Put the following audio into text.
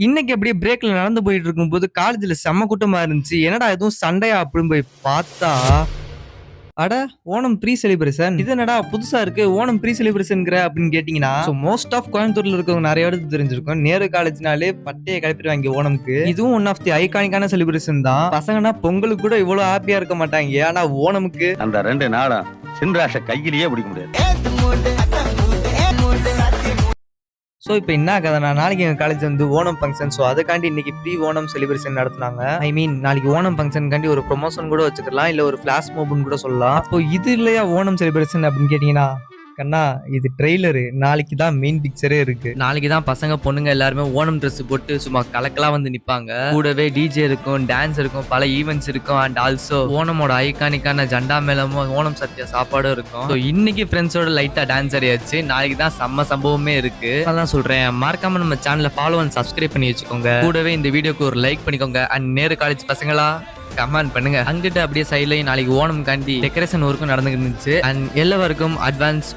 இன்னைக்கு அப்படியே பிரேக்ல நடந்து போயிட்டு இருக்கும்போது காலேஜ்ல செம்ம கூட்டமா இருந்துச்சு. என்னடா எதுவும் சண்டையா அப்படின்னு போய் பார்த்தா, அட ஓணம் ப்ரீ செலிப்ரேஷன். இது என்னடா புதுசா இருக்கு, ஓணம் ப்ரீ செலிப்ரேஷன்ங்கிற அப்படின்னு கேட்டீங்கன்னா, மோஸ்ட் ஆஃப் கோயம்புத்தூர்ல இருக்கவங்க நிறைய இடத்துக்கு தெரிஞ்சிருக்கும். நேரு காலேஜ்னாலே பட்டையை கிளப்பிடுவாங்க ஓணம்க்கு. இதுவும் ஒன் ஆஃப் தி ஐகானிக்கான செலிப்ரேஷன் தான். பசங்கன்னா பொங்கலுக்கு கூட இவ்வளவு ஹாப்பியா இருக்க மாட்டாங்க. ஆனா ஓணமுக்கு அந்த 2 நாளும் சின்ராஷ கையிலேயே பிடிக்க முடியாது. ஸோ இப்போ என்ன கதைனா, நாளைக்கு எங்கள் காலேஜ் வந்து ஓணம் ஃபங்க்ஷன். ஸோ அதுக்காண்டி இன்னைக்கு ப்ரீ ஓணம் செலிப்ரேஷன் நடத்துனாங்க. ஐ மீன் நாளைக்கு ஓணம் ஃபங்க்ஷனுக்காண்டி ஒரு ப்ரொமோஷன் கூட வச்சுக்கலாம், இல்லை ஒரு ஃபிளாஷ் மோப்னு கூட சொல்லலாம். அப்போ இது இல்லையா ஓணம் செலிப்ரேஷன் அப்படின்னு கேட்டீங்கன்னா, கண்ணா இது ட்ரெய்லரு. நாளைக்கு தான் மெயின் பிக்சரே இருக்கு. நாளைக்கு தான் பசங்க பொண்ணுங்க எல்லாருமே ஓணம் ட்ரெஸ் போட்டு சும்மா கலக்கலாம் வந்து நிப்பாங்க. கூடவே டிஜே இருக்கும், டான்ஸ் இருக்கும், பல ஈவெண்ட்ஸ் இருக்கும். அண்ட் ஆல்சோ ஓணமோட ஐகானிக்கான ஜண்டா மேளமும் ஓணம் சத்திய சாப்பாடும் இருக்கும். ஸோ இன்னைக்கு ஃப்ரெண்ட்ஸோட லைட்டா டான்ஸ் ஆடியாச்சு. நாளைக்கு தான் செம்ம சம்பவமே இருக்கு. அதான் சொல்றேன், மறக்காம நம்ம சேனலை ஃபாலோ அண்ட் சப்ஸ்கிரைப் பண்ணி வச்சுக்கோங்க. கூடவே இந்த வீடியோக்கு ஒரு லைக் பண்ணிக்கோங்க. அண்ட் நேரு காலேஜ் பசங்களா கமெண்ட் பண்ணுங்க. அங்கிட்டு அப்படியே சைட்லயும் நாளைக்கு ஓணம் காண்டி டெக்கரேஷன் ஒர்க்கும் நடந்துட்டு இருந்துச்சு. அண்ட் எல்லாருக்கும் அட்வான்ஸ்